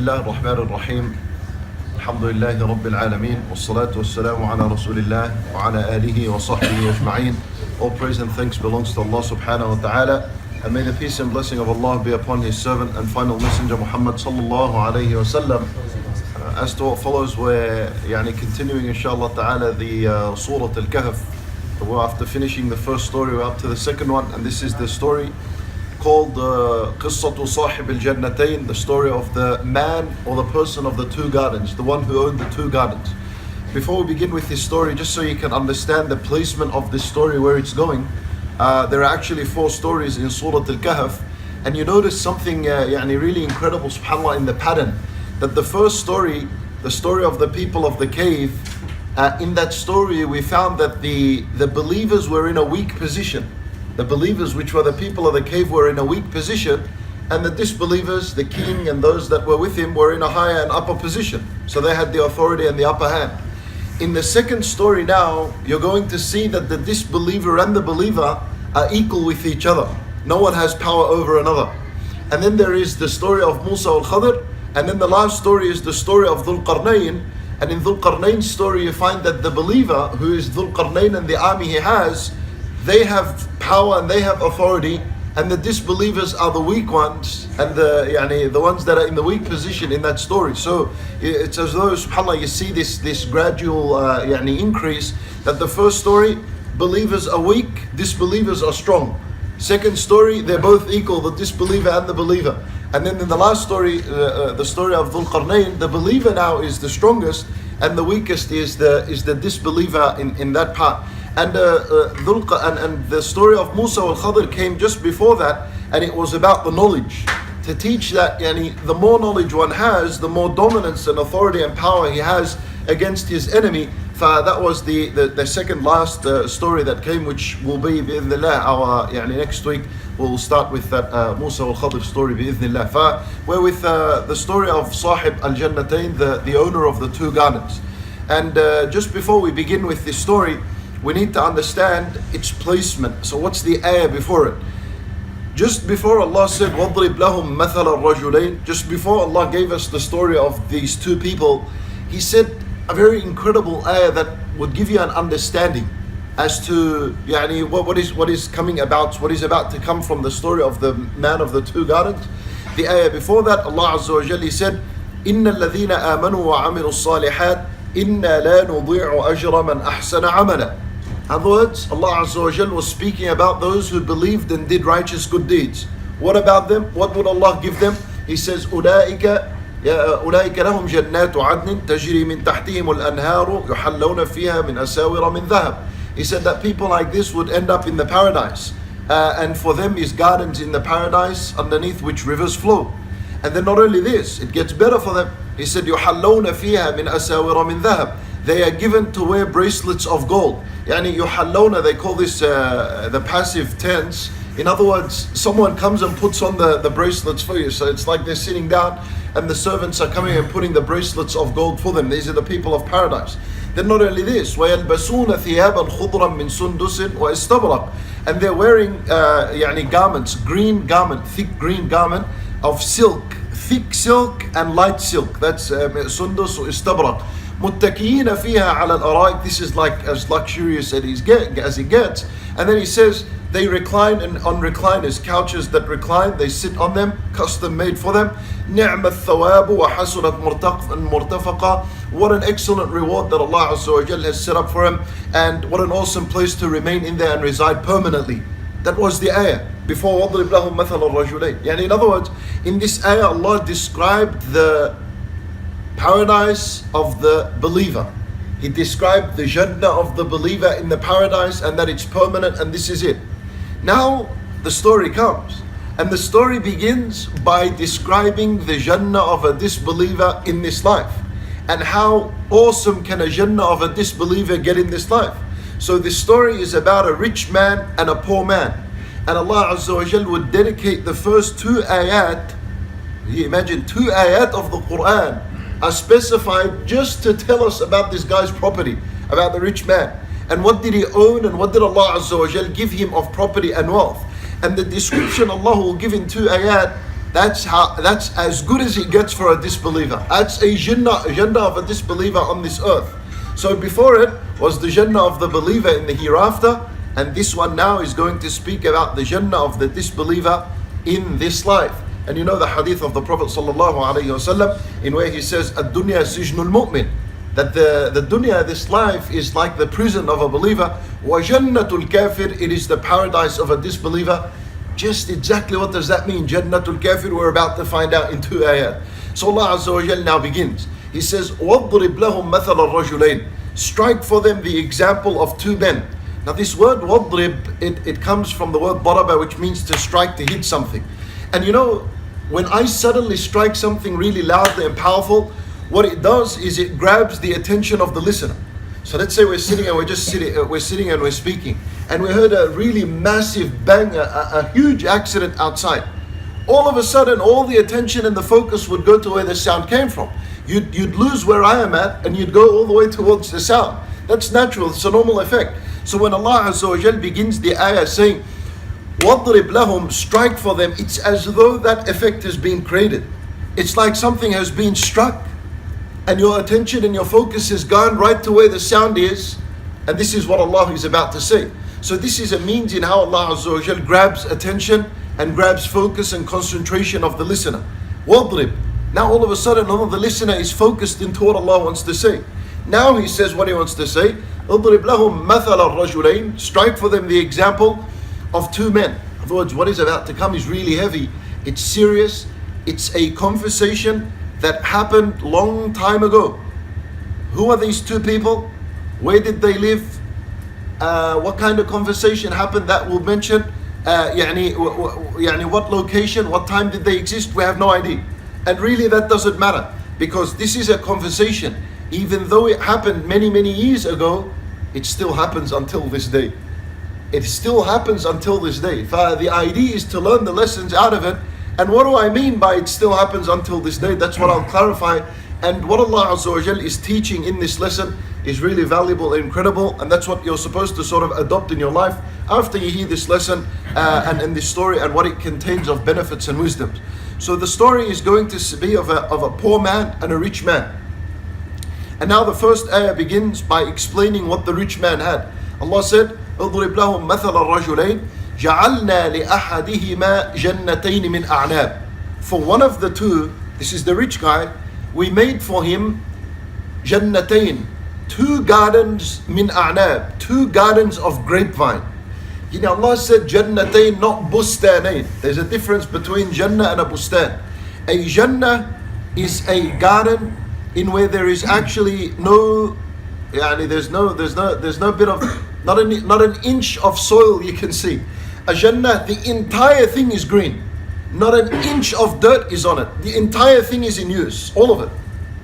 Bismillah ar-Rahman ar-Rahim. Alhamdulillahi Rabbil Alameen. Wassalatu wassalamu ala Rasulillah wa ala alihi wa sahbihi ajma'een. All praise and thanks belongs to Allah subhanahu wa ta'ala. And may the peace and blessing of Allah be upon His servant and final messenger Muhammad sallallahu alayhi wa sallam. As to what follows, we're continuing inshallah ta'ala the Surah Al Kahf. We're after finishing the first story, we're up to the second one, and this is the story called Qissatu Sahib al-Jannatayn, the story of the man or the person of the two gardens, the one who owned the two gardens. Before we begin with this story, just so you can understand the placement of this story, where it's going, there are actually four stories in Surah Al Kahf, and you notice something really incredible, subhanAllah, in the pattern, that the first story, the story of the people of the cave, in that story we found that the believers were in a weak position. The believers, which were the people of the cave, were in a weak position, and the disbelievers, the king and those that were with him, were in a higher and upper position. So they had the authority and the upper hand. In the second story now, you're going to see that the disbeliever and the believer are equal with each other. No one has power over another. And then there is the story of Musa al-Khadr, and then the last story is the story of Dhul Qarnayn. And in Dhul Qarnayn's story you find that the believer, who is Dhul Qarnayn and the army he has, they have power and they have authority, and the disbelievers are the weak ones, and the ones that are in the weak position in that story. So it's as though, subhanAllah, you see this gradual increase, that the first story, believers are weak, disbelievers are strong. Second story, they're both equal, the disbeliever and the believer. And then in the last story, the story of Dhul Qarnayn, the believer now is the strongest, and the weakest is the disbeliever in that part. And the story of Musa al-Khadr came just before that, and it was about the knowledge, to teach that the more knowledge one has, the more dominance and authority and power he has against his enemy. That was the second last story that came, which will be bi'idhnillah our next week. We'll start with that Musa al-Khadr story bi'idhnillah. We're with the story of Sahib al-Jannatayn, the owner of the two gardens. And just before we begin with this story, we need to understand its placement. So what's the ayah before it? Just before Allah said, وَضْرِبْ لَهُمْ مَثَلَ الرَّجُلَيْنِ, just before Allah gave us the story of these two people, He said a very incredible ayah that would give you an understanding as to what is coming about, what is about to come from the story of the man of the two gardens. The ayah before that, Allah Azza wa Jalla said, إِنَّ الَّذِينَ آمَنُوا وَعَمِلُوا الصَّالِحَاتِ إِنَّا لَا نُضِيعُ أَجْرَ مَنْ أَحْسَنَ عَمَلًا. In other words, Allah Azza wa Jalla was speaking about those who believed and did righteous good deeds. What about them? What would Allah give them? He says, أُولَٰئِكَ لَهُمْ جَنَّاتُ عَدْنٍ تَجْرِي مِنْ تَحْتِهِمُ الْأَنْهَارُ يُحَلَّوْنَ فِيهَا مِنْ أَسَاوِرَ مِنْ ذَهَبٍ. He said that people like this would end up in the paradise, and for them is gardens in the paradise underneath which rivers flow. And then not only this, it gets better for them. He said, يُحَلَّوْنَ فِيهَا مِنْ أَسَاوِرَ مِنْ ذَهَبٍ. They are given to wear bracelets of gold. يُحَلَّوْنَ, they call this the passive tense. In other words, someone comes and puts on the bracelets for you. So it's like they're sitting down and the servants are coming and putting the bracelets of gold for them. These are the people of paradise. Then not only this, وَيَلْبَسُونَ ثِيَابًا خُضْرًا مِّن سُنْدُسٍ وَإِسْتَبْرَقٍ. And they're wearing garments, green garment, thick green garment of silk, thick silk and light silk. That's sundus or istabrak. مُتَّكِئِينَ فِيهَا عَلَى الْأَرَائِكِ. This is like as luxurious as it gets. And then he says, they recline on recliners, couches that recline, they sit on them, custom made for them. نِعْمَ الثَّوَابُ وَحَسُنَتْ مُرْتَفَقًا. What an excellent reward that Allah Azza wa Jalla has set up for him, and what an awesome place to remain in there and reside permanently. That was the ayah before وَضْرِبْ لَهُمْ مَثَلَ الرَّجُلَيْنِ. In other words, in this ayah Allah described the paradise of the believer. He described the Jannah of the believer in the paradise, and that it's permanent, and this is it. Now the story comes, and the story begins by describing the Jannah of a disbeliever in this life, and how awesome can a Jannah of a disbeliever get in this life. So this story is about a rich man and a poor man, and Allah Azza wa Jal would dedicate the first two ayat. You imagine, two ayat of the Quran are specified just to tell us about this guy's property, about the rich man, and what did he own, and what did Allah Azza wa Jal give him of property and wealth. And the description Allah will give in two ayat That's as good as it gets for a disbeliever. That's a Jannah of a disbeliever on this earth. So before it was the Jannah of the believer in the hereafter, and this one now is going to speak about the Jannah of the disbeliever in this life. And you know the hadith of the Prophet ﷺ in where he says, "Ad-dunya sijnul mu'min," that the dunya, this life, is like the prison of a believer. Wa jannatul kafir, it is the paradise of a disbeliever. Just exactly what does that mean? Jannatul kafir, we're about to find out in 2 ayat. So Allah Azza wa Jal now begins. He says, وَاضْرِبْ لَهُمْ مَثَلَ الرَّجُلَيْنِ, strike for them the example of 2 men. Now this word وَاضْرِبْ, it comes from the word ضَرَبَ, which means to strike, to hit something. And you know, when I suddenly strike something really loudly and powerful, what it does is it grabs the attention of the listener. So let's say we're sitting and we're speaking, and we heard a really massive bang, a huge accident outside. All of a sudden, all the attention and the focus would go to where the sound came from. You'd lose where I am at, and you'd go all the way towards the sound. That's natural, it's a normal effect. So when Allah Azza wa Jal begins the ayah saying, وَاضْرِبْ لَهُمْ, strike for them, it's as though that effect has been created. It's like something has been struck, and your attention and your focus has gone right to where the sound is, and this is what Allah is about to say. So this is a means in how Allah Azza wa Jal grabs attention and grabs focus and concentration of the listener. وَاضْرِبْ, now all of a sudden the listener is focused into what Allah wants to say. Now he says what he wants to say. اضرب لهم مثل الرجلين, strike for them the example of 2 men. In other words, what is about to come is really heavy. It's serious. It's a conversation that happened long time ago. Who are these 2 people? Where did they live? What kind of conversation happened? That we'll mention. What location, what time did they exist? We have no idea. And really that doesn't matter, because this is a conversation. Even though it happened many years ago, it still happens until this day. It still happens until this day. The idea is to learn the lessons out of it. And what do I mean by it still happens until this day? That's what I'll clarify. And what Allah Azza wa Jal is teaching in this lesson is really valuable and incredible, and that's what you're supposed to sort of adopt in your life after you hear this lesson and this story and what it contains of benefits and wisdoms. So the story is going to be of a poor man and a rich man. And now the first ayah begins by explaining what the rich man had. Allah said, اضرب لهم مثل الرجلين جعلنا لأحدهما جنتين من أعناب. For one of the 2, this is the rich guy, we made for him جنتين, 2 gardens min a'nab, 2 gardens of grapevine. You know, Allah said jannatain, not bustanain. There's a difference between jannah and a bustan. A jannah is a garden in where there is actually no, there's no bit of, not an inch of soil you can see. A jannah, the entire thing is green. Not an inch of dirt is on it. The entire thing is in use. All of it.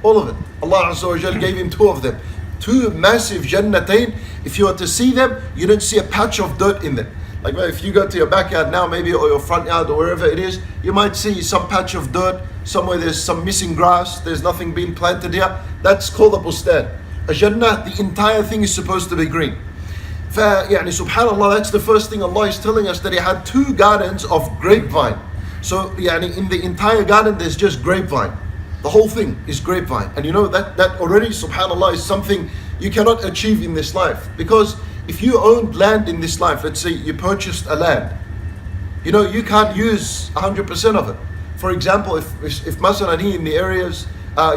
Allah Azza wa Jal gave him 2 of them. 2 massive jannatain. If you were to see them, you don't see a patch of dirt in them. Like if you go to your backyard now maybe, or your front yard or wherever it is, you might see some patch of dirt. Somewhere there's some missing grass. There's nothing being planted here. That's called a bustan. A jannah, the entire thing is supposed to be green. Subhanallah, that's the first thing Allah is telling us, that he had 2 gardens of grapevine. So in the entire garden there's just grapevine. The whole thing is grapevine. And you know that already, subhanallah, is something you cannot achieve in this life. Because if you owned land in this life, let's say you purchased a land, you know, you can't use 100% of it. For example, if Masalan in the areas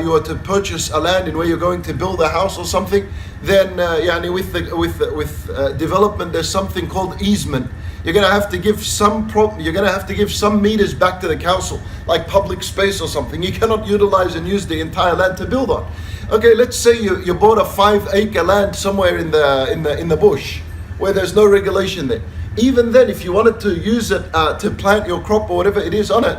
you were to purchase a land in where you're going to build a house or something, then with development there's something called easement. You're going to have to give some meters back to the council, like public space or something. You cannot utilize and use the entire land to build on. Okay, let's say you bought a 5-acre land somewhere in the bush where there's no regulation there. Even then, if you wanted to use it to plant your crop or whatever it is on it,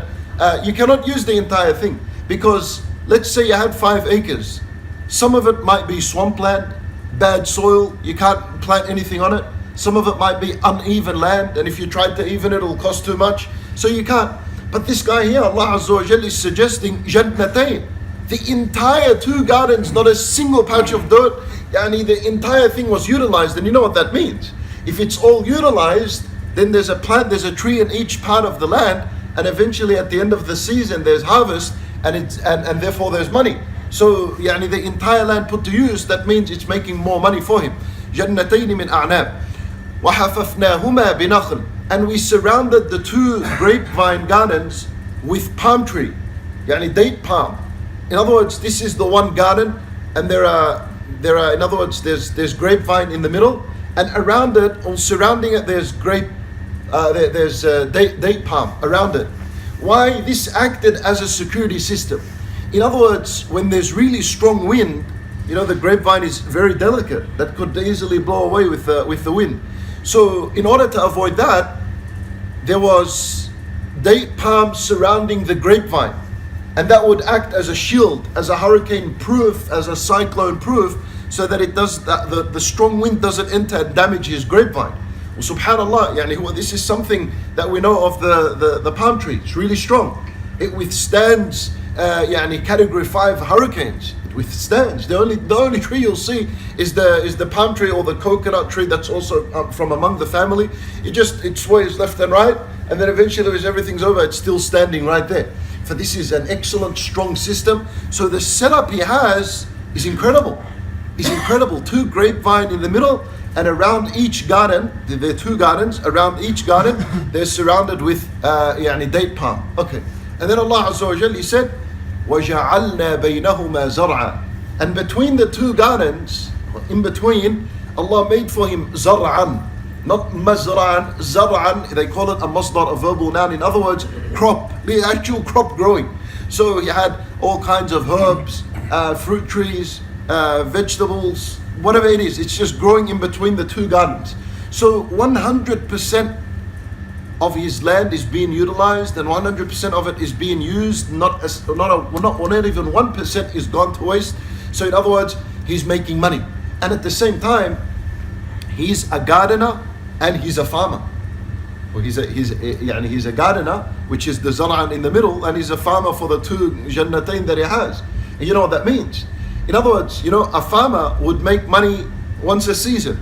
you cannot use the entire thing, because let's say you had 5 acres. Some of it might be swampland, bad soil, you can't plant anything on it. Some of it might be uneven land, and if you tried to even it, it'll cost too much, so you can't. But this guy here, Allah Azza wa Jalla, is suggesting jannatain, the entire 2 gardens, not a single patch of dirt. The entire thing was utilized, and you know what that means. If it's all utilized, then there's a tree in each part of the land, and eventually at the end of the season there's harvest, and therefore there's money. So يعني the entire land put to use, that means it's making more money for him. جنتين من أعناب وحففناهما بنخل, and we surrounded the two grapevine gardens with palm tree, يعني date palm. In other words, this is the one garden, and there are in other words there's grapevine in the middle, and around it or surrounding it there's date palm around it. Why? This acted as a security system. In other words, when there's really strong wind, you know, the grapevine is very delicate, that could easily blow away with the wind. So in order to avoid that, there was date palm surrounding the grapevine, and that would act as a shield, as a hurricane proof, as a cyclone proof, so that the strong wind doesn't enter and damage his grapevine. Well, subhanallah, yani, this is something that we know of the palm tree. It's really strong. It withstands category 5 hurricanes. It withstands. The only tree you'll see is the palm tree or the coconut tree that's also from among the family. It sways left and right, and then eventually as everything's over, it's still standing right there. For this is an excellent strong system. So the setup he has is incredible. It's incredible. 2 grapevine in the middle, and around each garden, there are 2 gardens, around each garden they're surrounded with date palm. Okay. And then Allah Azza wa Jal, He said, وَجَعَلْنَا بَيْنَهُمَا زَرْعًا, and between the 2 gardens, in between, Allah made for him zar'an, not mazra'an, zar'an, they call it a masdar, a verbal noun. In other words, crop, the actual crop growing. So he had all kinds of herbs, fruit trees, vegetables, whatever it is, it's just growing in between the 2 gardens. So 100% of his land is being utilized, and 100% of it is being used, not even 1% is gone to waste. So in other words, he's making money, and at the same time he's a gardener and he's a farmer. Well, he's a gardener, which is the zar'an in the middle, and he's a farmer for the 2 jannatain that he has. And you know what that means? In other words, you know, a farmer would make money once a season,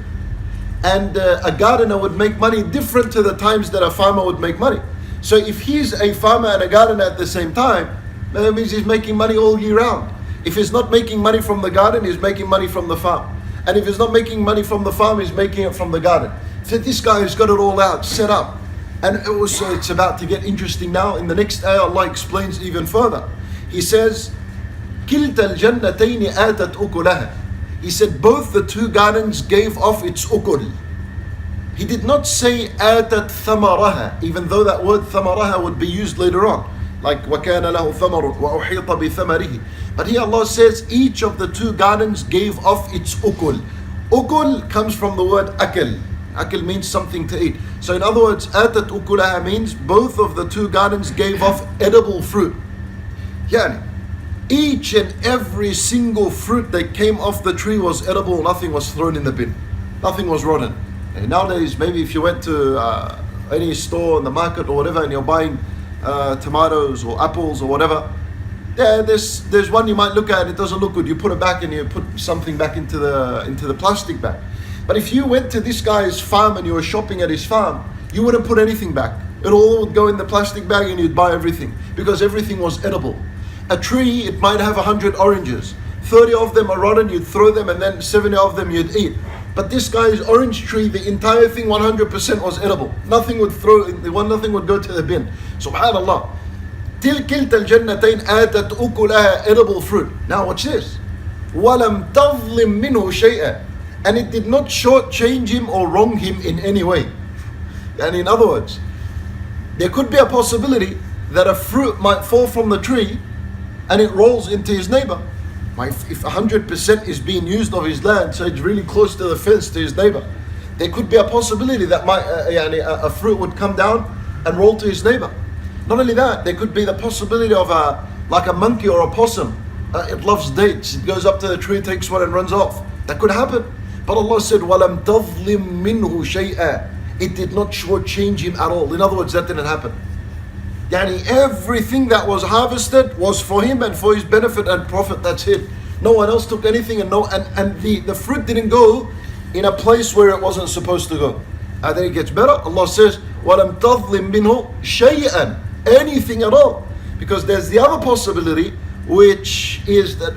and a gardener would make money different to the times that a farmer would make money. So if he's a farmer and a gardener at the same time, that means he's making money all year round. If he's not making money from the garden, he's making money from the farm. And if he's not making money from the farm, he's making it from the garden. So this guy has got it all out, set up. And it's about to get interesting now. In the next ayah, Allah explains even further. He says, كِلْتَ الْجَنَّتَيْنِ آتَتْ أُكُلَهَا. He said both the 2 gardens gave off its ukul. He did not say آتَتْ ثَمَرَهَا, even though that word ثَمَرَهَا would be used later on, like وَكَانَ لَهُ ثَمَرٌ وَأُحِيطَ بِثَمَرِهِ. But here Allah says each of the 2 gardens gave off its ukul. Ukul comes from the word akal. Akal means something to eat. So in other words, آتَتْ أُكُلَهَا means both of the 2 gardens gave off edible fruit. Yani, each and every single fruit that came off the tree was edible. Nothing was thrown in the bin. Nothing was rotten. And nowadays, maybe if you went to any store in the market or whatever, and you're buying tomatoes or apples or whatever, there's one you might look at and it doesn't look good. You put it back and you put something back into the plastic bag. But if you went to this guy's farm and you were shopping at his farm, you wouldn't put anything back. It all would go in the plastic bag and you'd buy everything, because everything was edible. A tree, it might have 100 oranges. 30 of them are rotten, you'd throw them, and then 70 of them you'd eat. But this guy's orange tree, the entire thing 100% was edible. Nothing would go to the bin. Subhanallah. كِلْتَ الْجَنَّتَيْنِ آتَتْ أُكُلَهَا, edible fruit. Now watch this. وَلَمْ تَظْلِمْ مِنْهُ شَيْئًا, and it did not shortchange him or wrong him in any way. And in other words, there could be a possibility that a fruit might fall from the tree and it rolls into his neighbor. If 100% is being used of his land, so it's really close to the fence to his neighbor, there could be a possibility that a fruit would come down and roll to his neighbor. Not only that, there could be the possibility of like a monkey or a possum. It loves dates. It goes up to the tree, takes one and runs off. That could happen. But Allah said, وَلَمْ تَظْلِمْ مِنْهُ شَيْئًا. It did not shortchange him at all. In other words, that didn't happen. Yani everything that was harvested was for him and for his benefit and profit. That's it. No one else took anything, and the fruit didn't go in a place where it wasn't supposed to go. And then it gets better. Allah says, وَلَمْ تَظْلِمْ مِنْهُ شَيْئًا. anything at all. Because there's the other possibility, which is that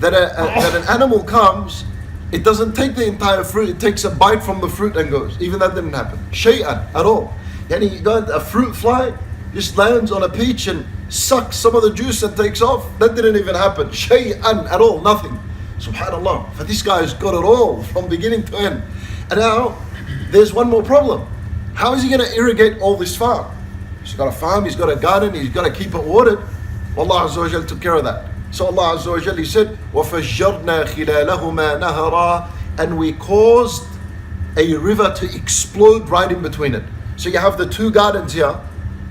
an animal comes, it doesn't take the entire fruit, it takes a bite from the fruit and goes. Even that didn't happen. Shay'an at all. Yani a fruit fly just lands on a peach and sucks some of the juice and takes off. That didn't even happen. Shay'an at all, nothing. Subhanallah. For this guy's got it all from beginning to end. And now there's one more problem. How is he going to irrigate all this farm? He's got a farm, he's got a garden, he's got to keep it watered. Allah Azza wa Jal took care of that. So Allah Azza wa Jal, He said, وَفَجَّرْنَا خِلَالَهُمَا نَهَرًا, and we caused a river to explode right in between it. So you have the two gardens here,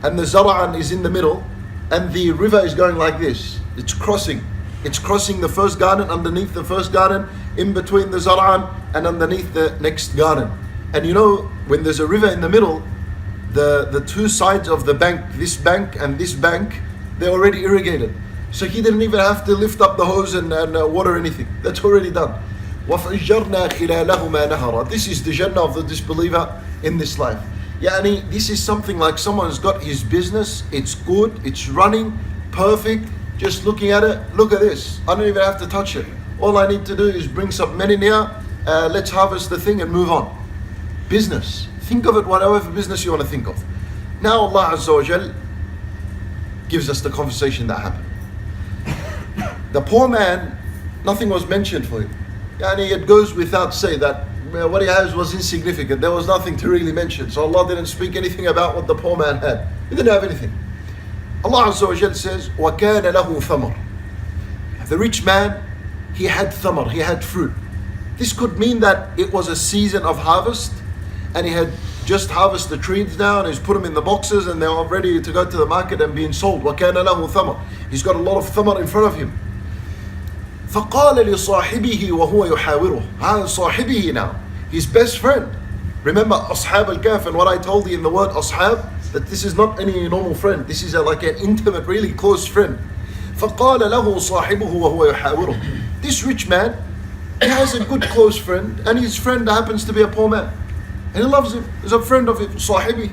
and the zara'an is in the middle, and the river is going like this. It's crossing the first garden, underneath the first garden, in between the zara'an, and underneath the next garden. And you know, when there's a river in the middle, the two sides of the bank, this bank and this bank, they're already irrigated. So he didn't even have to lift up the hose and water anything. That's already done. وَفَجَّرْنَا خِلَالَهُمَا نَهَرًا. This is the Jannah of the disbeliever in this life. Yani, this is something like someone's got his business, it's good, it's running, perfect, just looking at it, look at this, I don't even have to touch it. All I need to do is bring some men in here, let's harvest the thing and move on. Business, think of it whatever business you want to think of. Now Allah Azza wa Jal gives us the conversation that happened. The poor man, nothing was mentioned for him. Yani, it goes without say that what he has was insignificant. There was nothing to really mention. So Allah didn't speak anything about what the poor man had. He didn't have anything. Allah Azza wa Jal says, وَكَانَ لَهُ ثَمَرٌ. The rich man, he had thamar, he had fruit. This could mean that it was a season of harvest, and he had just harvested the trees now, and he's put them in the boxes, and they're all ready to go to the market and being sold. وَكَانَ لَهُ ثَمَرٌ. He's got a lot of thamar in front of him. فَقَالَ لِصَاحِبِهِ وَهُوَ يُحَاوِرُهُ. صاحبه now, his best friend. Remember Ashab Al Kahf and what I told you in the word Ashab, that this is not any normal friend. This is like an intimate, really close friend. فَقَالَ لَهُ صَاحِبُهُ وَهُوَ يُحَاوِرُهُ. This rich man, he has a good close friend, and his friend happens to be a poor man. And he loves him, he's a friend of him, صاحبه.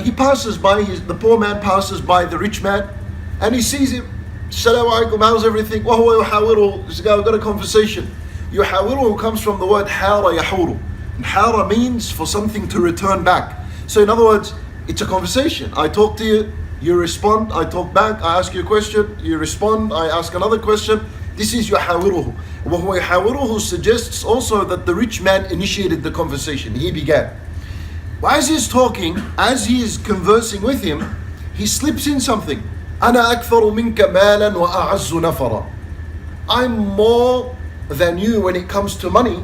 He passes by, the poor man passes by the rich man, and he sees him. Assalamu alaikum, how's everything? وَهُوَ يُحَاوِرُهُ. This guy, we've got a conversation. Yuhawiruhu comes from the word hara yahuru. And hara means for something to return back. So in other words, it's a conversation. I talk to you, you respond, I talk back, I ask you a question, you respond, I ask another question. This is yuhawiruhu. وَهُوَ يُحَاوِرُهُ suggests also that the rich man initiated the conversation. He began. As he's talking, as he is conversing with him, he slips in something. أَنَا أَكْثَرُ مِنْكَ مَالًا وَأَعَزُّ نَفَرًا. I'm more than you when it comes to money,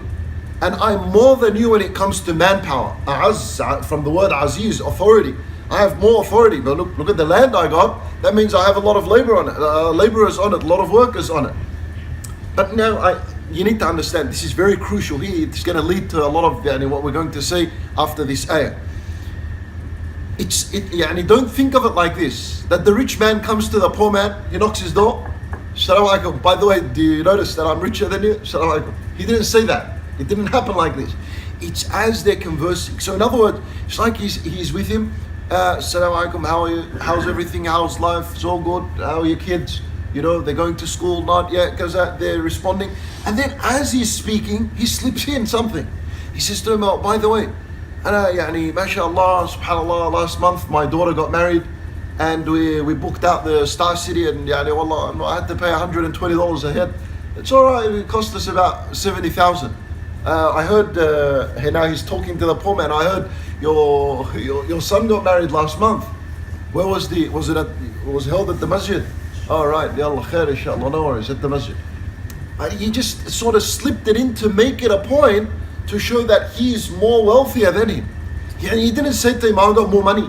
and I'm more than you when it comes to manpower. A'az, from the word aziz, authority. I have more authority. But look at the land I got. That means I have a lot of labor on it, laborers on it, a lot of workers on it. But now you need to understand, this is very crucial here. It's going to lead to a lot of what we're going to say after this ayah. Don't think of it like this, that the rich man comes to the poor man, he knocks his door. Assalamu alaikum. By the way, do you notice that I'm richer than you? Assalamu alaikum. He didn't say that. It didn't happen like this. It's as they're conversing. So in other words, it's like he's with him. Assalamu alaikum, how are you? How's everything? How's life? It's all good. How are your kids? They're going to school, not yet, because they're responding. And then as he's speaking, he slips in something. He says to him, oh, by the way, mashallah, subhanallah, last month my daughter got married, and we booked out the Star City, and wallah, I had to pay $120 a head. It's alright, it cost us about 70,000. I heard, now he's talking to the poor man, I heard your son got married last month. Where was it held at the Masjid? Alright, yallah khair inshallah, no worries, at the Masjid. He just sort of slipped it in to make it a point to show that he's more wealthier than him. He didn't say to him, I got more money.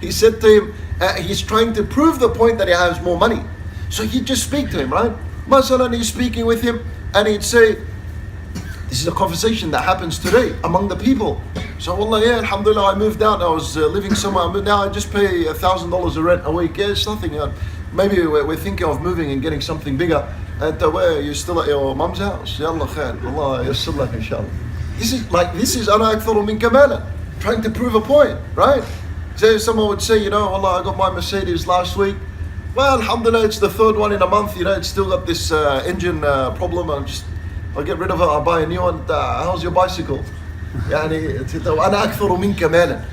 He said to him, he's trying to prove the point that he has more money. So he'd just speak to him, right? Masalan, he's speaking with him, and he'd say, this is a conversation that happens today among the people. So, wallah, yeah, alhamdulillah, I moved out, I was living somewhere, now I just pay $1,000 a rent a week. Yeah, it's nothing. Maybe we're thinking of moving and getting something bigger. And where you're still at your mum's house? Yallah khair, Allah yassir lak inshallah. This is ana aktharu minka malan, trying to prove a point, right? So someone would say, Allah, I got my Mercedes last week. Well, alhamdulillah, it's the third one in a month, it's still got this engine problem. I'll get rid of it, I'll buy a new one. How's your bicycle? يعني أنا أكثر منك مالا.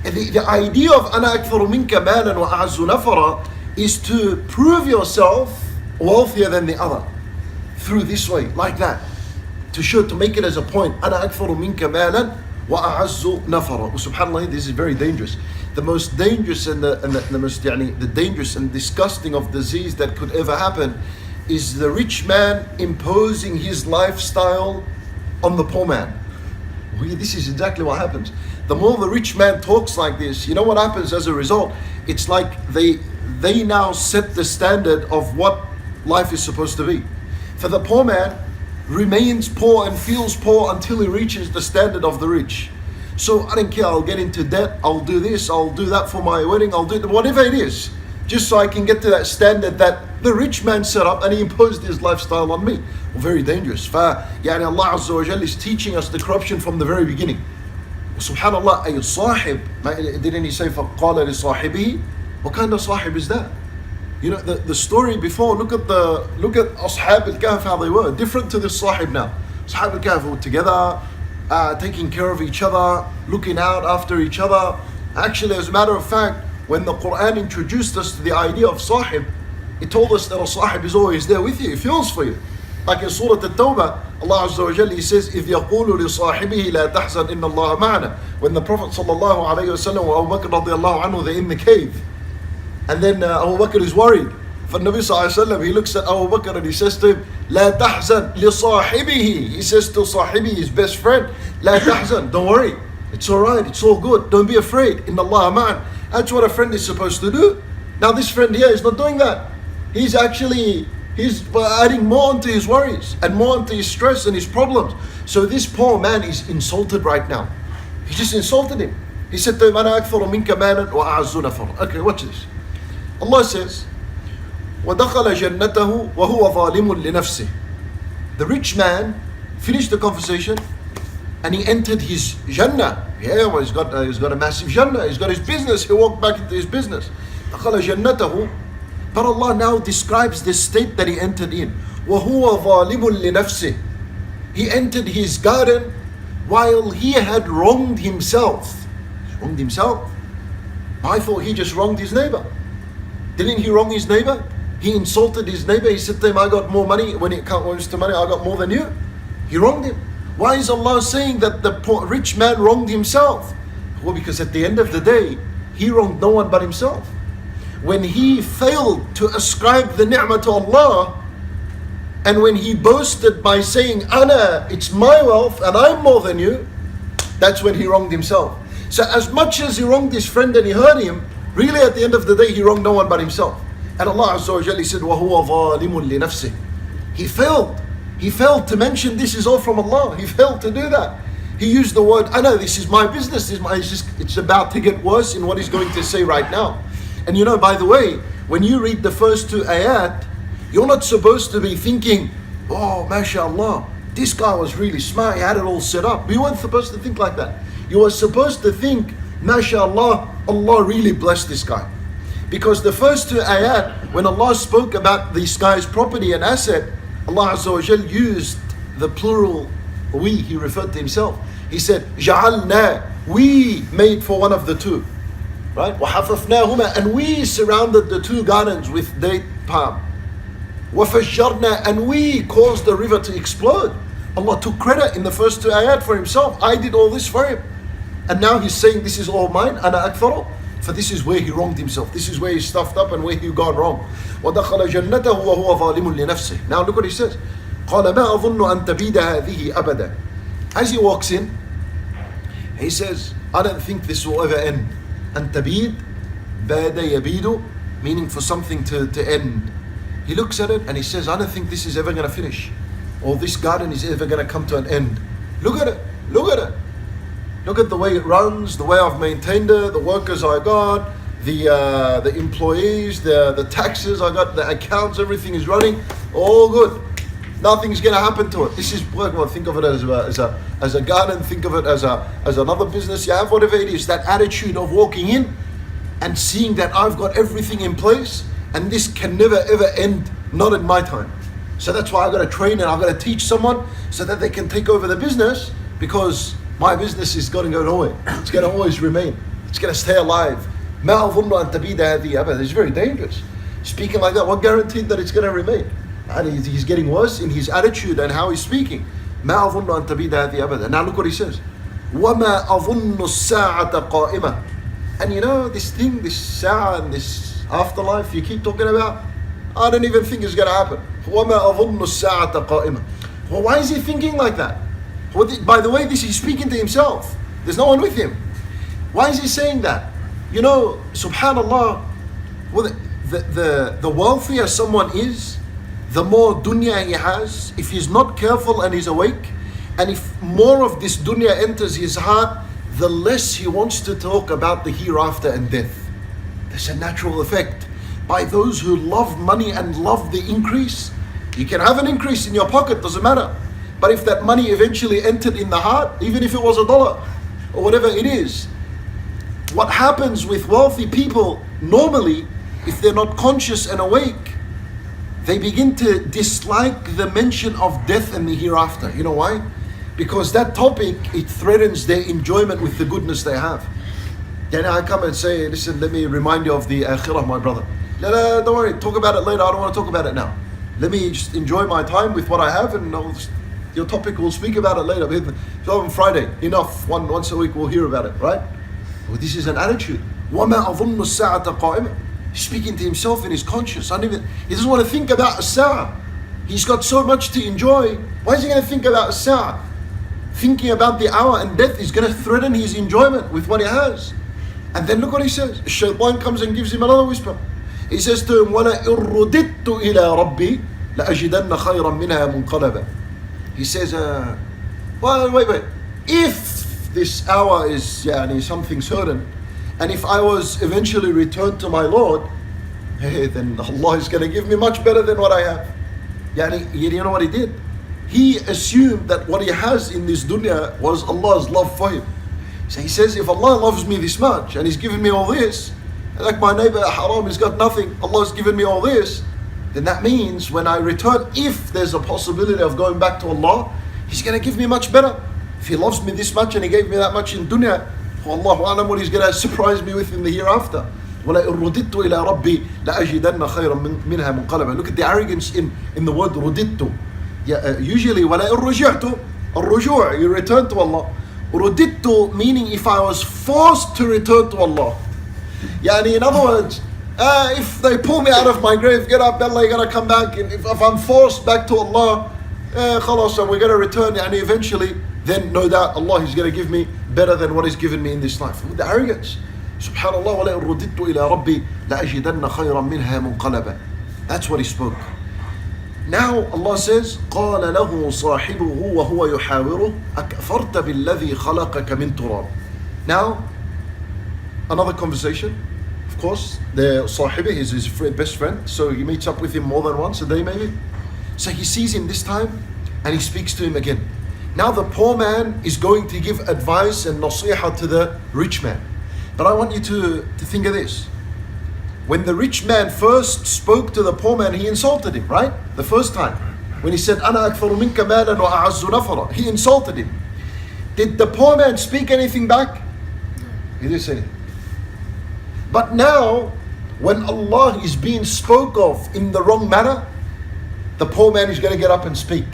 The idea of أنا أكثر منك مالا وأعز نفرا is to prove yourself wealthier than the other through this way, like that, to make it as a point. أنا أكثر منك مالا وأعز نفرا. Subhanallah, this is very dangerous. The most dangerous and the most the dangerous and disgusting of disease that could ever happen is the rich man imposing his lifestyle on the poor man. This is exactly what happens. The more the rich man talks like this, you know what happens as a result? It's like they now set the standard of what life is supposed to be. For the poor man remains poor and feels poor until he reaches the standard of the rich. So I don't care, I'll get into debt, I'll do this, I'll do that for my wedding, I'll do whatever it is, just so I can get to that standard that the rich man set up and he imposed his lifestyle on me. Well, very dangerous. Allah Azza wa Jalla is teaching us the corruption from the very beginning. Subhanallah, ay sahib, didn't he say فَقَالَ لِصَاحِبِهِ? What kind of sahib is that? The story before, look at Ashab Al Kahf, how they were, different to this sahib now. Ashab Al Kahf were together, taking care of each other, looking out after each other. Actually, as a matter of fact, when the Quran introduced us to the idea of sahib, it told us that a sahib is always there with you, he feels for you. Like in Surah Al-Tawbah, Allah Azza wa Jalla, He says, إِذْ يَقُولُ لِصَاحِبِهِ لَا تَحْزَنْ إِنَّ اللَّهَ مَعَنَا. When the Prophet sallallahu alayhi wa sallam wa Abu Bakr radiallahu anhu, they're in the cave. And then Abu Bakr is worried. For Nabi sallallahu alayhi wa sallam, he looks at Abu Bakr and he says to him, لَا تَحْزَنْ لِصَاحِبِهِ. He says to Sahibi, his best friend, لَا تَحْزَنْ, don't worry, it's alright, it's all good, don't be afraid, إِنَّ اللَّهَ مَعَنَا. That's what a friend is supposed to do. Now this friend here is not doing that. He's adding more onto his worries and more onto his stress and his problems. So this poor man is insulted right now. He just insulted him. He said to him, أَنَا أَكْثَرُ مِنْكَ مَالًا وَأَعَزُّ نَفَرًا. Okay, watch this. Allah says, وَدَخَلَ جَنَّتَهُ وَهُوَ ظَالِمٌ لِنَفْسِهِ. The rich man finished the conversation and he entered his Jannah. Yeah, well, he's got a massive Jannah. He's got his business. He walked back into his business. دَخَلَ جَنَّتَهُ. But Allah now describes the state that he entered in. وَهُوَ ظَالِمٌ لِنَفْسِهِ. He entered his garden while he had wronged himself. He wronged himself? I thought he just wronged his neighbor. Didn't he wrong his neighbor? He insulted his neighbor. He said to him, I got more money. When it comes to money, I got more than you. He wronged him. Why is Allah saying that the poor, rich man wronged himself? Well, because at the end of the day, he wronged no one but himself. When he failed to ascribe the ni'mah to Allah, and when he boasted by saying, Ana, it's my wealth and I'm more than you, that's when he wronged himself. So as much as he wronged his friend and he hurt him, really at the end of the day he wronged no one but himself. And Allah Azza wa Jalla said, وَهُوَ ظَالِمٌ لِنَفْسِهِ. He failed to mention this is all from Allah. He failed to do that. He used the word, Ana, this is my business, it's about to get worse in what he's going to say right now. And by the way, when you read the first two ayat, you're not supposed to be thinking, oh, mashallah, this guy was really smart, he had it all set up. We weren't supposed to think like that. You were supposed to think, mashallah, Allah really blessed this guy. Because the first two ayat, when Allah spoke about this guy's property and asset, Allah Azza wa Jal used the plural we, He referred to Himself. He said, جَعَلْنَا, we made for one of the two. Right? وَحَفَفْنَاهُمَا, and we surrounded the two gardens with date palm. وَفَجَّرْنَا, and we caused the river to explode. Allah took credit in the first two ayat for Himself. I did all this for Him. And now He's saying this is all mine, أَنَا أَكْثَرُ. For this is where he wronged himself. This is where he stuffed up and where he gone wrong. وَدَخَلَ جَنَّتَهُ وَهُوَ ظَالِمٌ لِنَفْسِهِ. Now look what he says. قَالَ مَا أَظُنُّ أَن تَبِيدَ هَذِهِ أَبَدًا. As he walks in, he says, I don't think this will ever end. أن تبيد, بَادَ يَبِيدُ, meaning for something to end. He looks at it and he says, I don't think this is ever going to finish. Or this garden is ever going to come to an end. Look at it. Look at it. Look at the way it runs, the way I've maintained it, the workers I got, the employees, the taxes I got, the accounts, everything is running, all good. Nothing's going to happen to it. This is, well, think of it as a garden, think of it as another business you have, whatever it is. That attitude of walking in, and seeing that I've got everything in place and this can never ever end, not in my time. So that's why I've got to train and I've got to teach someone so that they can take over the business, because my business is going to go nowhere. It's going to always remain. It's going to stay alive. ما أظن أن تبيد هذه أبدا. It's very dangerous. Speaking like that, what guaranteed that it's going to remain? And he's getting worse in his attitude and how he's speaking. ما أظن أن تبيد هذه أبدا. Now look what he says. وما أظن الساعة قائمة. And you know this thing, this sa'a and this afterlife you keep talking about, I don't even think it's going to happen. وما أظن الساعة قائمة. Well, why is he thinking like that? Well, by the way, this he's speaking to himself. There's no one with him. Why is he saying that? You know, subhanallah, well, the wealthier someone is, the more dunya he has. If he's not careful and he's awake, and if more of this dunya enters his heart, the less he wants to talk about the hereafter and death. That's a natural effect. By those who love money and love the increase, you can have an increase in your pocket, doesn't matter. But if that money eventually entered in the heart, even if it was $1 or whatever it is, what happens with wealthy people normally, if they're not conscious and awake, they begin to dislike the mention of death and the hereafter. You know why? Because that topic, it threatens their enjoyment with the goodness they have. Then I come and say, listen, let me remind you of the akhirah, my brother. No, don't worry, talk about it later. I don't want to talk about it now. Let me just enjoy my time with what I have, and your topic, we'll speak about it later. So on Friday, enough. Once a week we'll hear about it, right? Well, this is an attitude. وَمَا أَظُنُّ السَّاعَةَ قَائِمًا. He's speaking to himself and he's conscious. He doesn't want to think about a sa'a. He's got so much to enjoy. Why is he going to think about a sa'a? Thinking about the hour and death is going to threaten his enjoyment with what he has. And then look what he says. Shaitan comes and gives him another whisper. He says to him, وَلَئِن رُّدِدتُّ إِلَىٰ رَبِّي لَأَجِدَنَّ خَيْرًا مِنْهَا مُنْقَلَبًا. He says, well, wait. If this hour is something certain, and if I was eventually returned to my Lord, then Allah is going to give me much better than what I have. You know what he did? He assumed that what he has in this dunya was Allah's love for him. So he says, if Allah loves me this much and He's given me all this, like my neighbor Haram has got nothing, Allah's given me all this, then that means when I return, if there's a possibility of going back to Allah, He's going to give me much better. If He loves me this much and He gave me that much in dunya, Allahu A'lam what He's going to surprise me with in the hereafter. وَلَئِن رُّدِدتُّ إِلَىٰ رَبِّي لَأَجِدَنَّ خَيْرًا مِنْهَا مُنْقَلَبًا. Look at the arrogance in the word رُدِدتُّ. Usually وَلَئِن رُجِعْتُ, الرُّجُوع, you return to Allah. رُدِدتُّ meaning if I was forced to return to Allah. In other words, if they pull me out of my grave, get up, Allah, you're going to come back. And if I'm forced back to Allah, khalas, we're going to return. Eventually, then no doubt Allah is going to give me better than what He's given me in this life. The arrogance. Subhanallah, وَلَئِن رُّدِدتُّ إِلَىٰ رَبِّي لَأَجِدَنَّ خَيْرًا مِنْهَا مُنْقَلَبًا. That's what He spoke. Now Allah says, قَالَ لَهُ صَاحِبُهُ وَهُوَ يُحَاوِرُهُ أَكْفَرْتَ بِالَّذِي خَلَقَكَ مِنْ تُرَابٍ. Now, another conversation. Of course, the sahibi is his best friend, so he meets up with him more than once a day maybe. So he sees him this time and he speaks to him again. Now the poor man is going to give advice and nasiha to the rich man. But I want you to think of this. When the rich man first spoke to the poor man, he insulted him, right? The first time. When he said, أَنَا أَكْثَرُ مِنْكَ مَالًا وَأَعَزُّ نَفَرًا. He insulted him. Did the poor man speak anything back? He didn't say anything. But now, when Allah is being spoke of in the wrong manner, the poor man is going to get up and speak.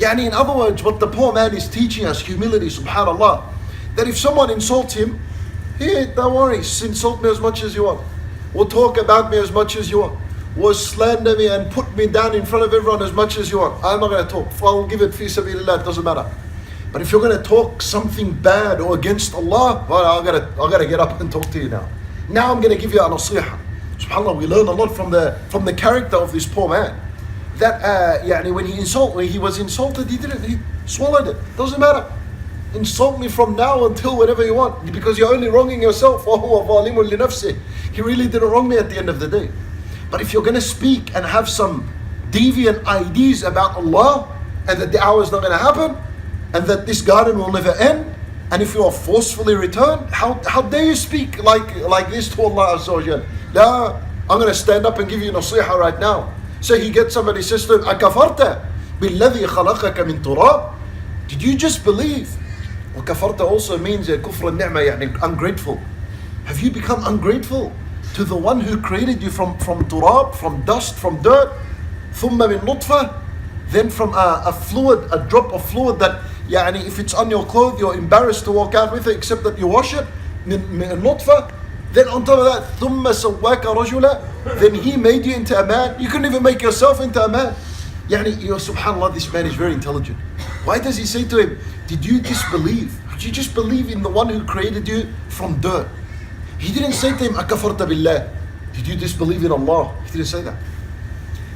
In other words, what the poor man is teaching us, humility, subhanallah, that if someone insults him, hey, don't worry, insult me as much as you want. Or talk about me as much as you want. Or slander me and put me down in front of everyone as much as you want. I'm not going to talk. I'll give it fi sabilillah, it doesn't matter. But if you're going to talk something bad or against Allah, well, I've got to get up and talk to you now. Now I'm going to give you a nasiha. SubhanAllah, we learn a lot from the character of this poor man. That when he was insulted, he swallowed it. Doesn't matter. Insult me from now until whenever you want, because you're only wronging yourself. He really didn't wrong me at the end of the day. But if you're going to speak and have some deviant ideas about Allah, and that the hour is not going to happen, and that this garden will never end, And if you are forcefully returned, how dare you speak like this to Allah Azza wa Jal? No, I'm going to stand up and give you nasiha right now. So he gets somebody, says to him, أَكَفَرْتَ بِالَّذِي خَلَقَكَ مِن تُرَابٍ. Did you just believe? وَكَفَرْتَ also means كُفْرُ النِّعْمَةِ, يعني ungrateful. Have you become ungrateful to the one who created you from turab, from dust, from dirt? ثُمَّ مِن نُطْفَةٍ, then from a fluid, a drop of fluid that, يعني, if it's on your clothes, you're embarrassed to walk out with it, except that you wash it. مِن نُطْفَةٍ. Then on top of that, ثُمَّ سَوَّاكَ رَجُلًا, then he made you into a man. You couldn't even make yourself into a man. يعني, subhanAllah, this man is very intelligent. Why does he say to him, did you disbelieve? Did you just believe in the one who created you from dirt? He didn't say to him, أَكَفَرْتَ بِاللَّهِ, did you disbelieve in Allah? He didn't say that.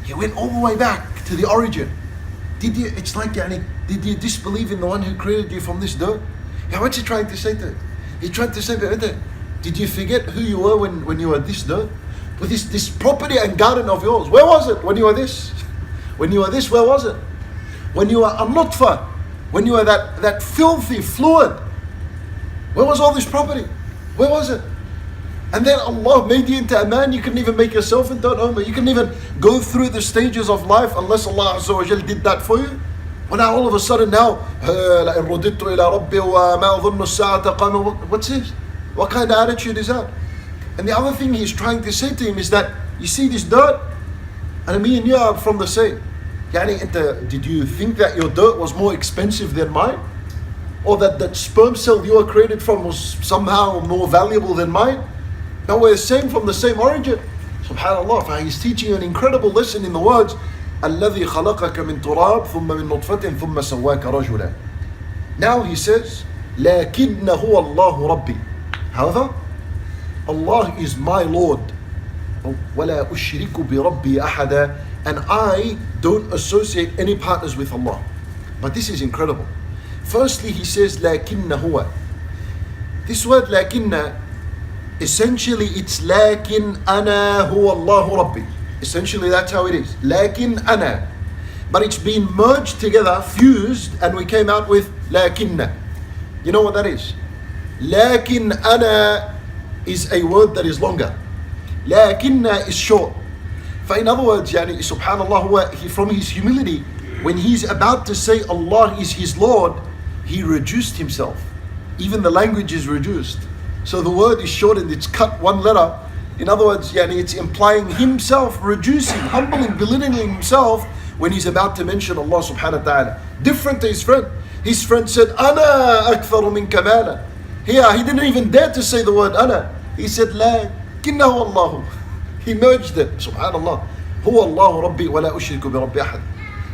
He went all the way back to the origin. It's like, يعني, did you disbelieve in the one who created you from this dirt? Yeah, what's he trying to say to him? He tried to say to him, did you forget who you were when you were this dirt? With this property and garden of yours, where was it when you were this? When you were this, where was it? When you were a nutfa, when you were that filthy fluid, where was all this property? Where was it? And then Allah made you into a man. You couldn't even make yourself into an ummah. You couldn't even go through the stages of life unless Allah Azza wa Jal did that for you. Well, now all of a sudden now, what's this? What kind of attitude is that? And the other thing he's trying to say to him is that, you see this dirt, and me and you are from the same. Did you think that your dirt was more expensive than mine? Or that sperm cell you were created from was somehow more valuable than mine? No, we're the same, from the same origin. SubhanAllah, he's teaching an incredible lesson in the words, الَّذِي خَلَقَكَ مِن تُرَابٍ ثُمَّ مِن نُطْفَةٍ ثُمَّ سَوَّاكَ رَجُلًا. Now he says, لَكِنَّ هُوَ اللَّهُ رَبِّي. However, Allah is my Lord. وَلَا أُشْرِكُ بِرَبِّي أَحَدًا. And I don't associate any partners with Allah. But this is incredible. Firstly, he says, لَكِنَّ هُوَ. This word لَكِنَّ, essentially it's لَكِنْ أَنَا هُوَ اللَّهُ رَبِّي. Essentially that's how it is. لَكِنْ أَنَا. But it's been merged together, fused, and we came out with لَكِنَّ. You know what that is? لَكِنْ أَنَا is a word that is longer. لَكِنَّ is short. In other words, يعني, subhanallah, he, from his humility, when he's about to say Allah is his Lord, he reduced himself. Even the language is reduced. So the word is shortened, it's cut one letter. In other words, yani, it's implying himself, reducing, humbling, belittling himself when he's about to mention Allah subhanahu wa ta'ala. Different to his friend. His friend said, Ana aktharu minka mala. Here, he didn't even dare to say the word Ana. He said, La kinnahu Allahu. He merged it, subhanallah. Huwa Allahu Rabbi wa la ushriku bi Rabbi ahad.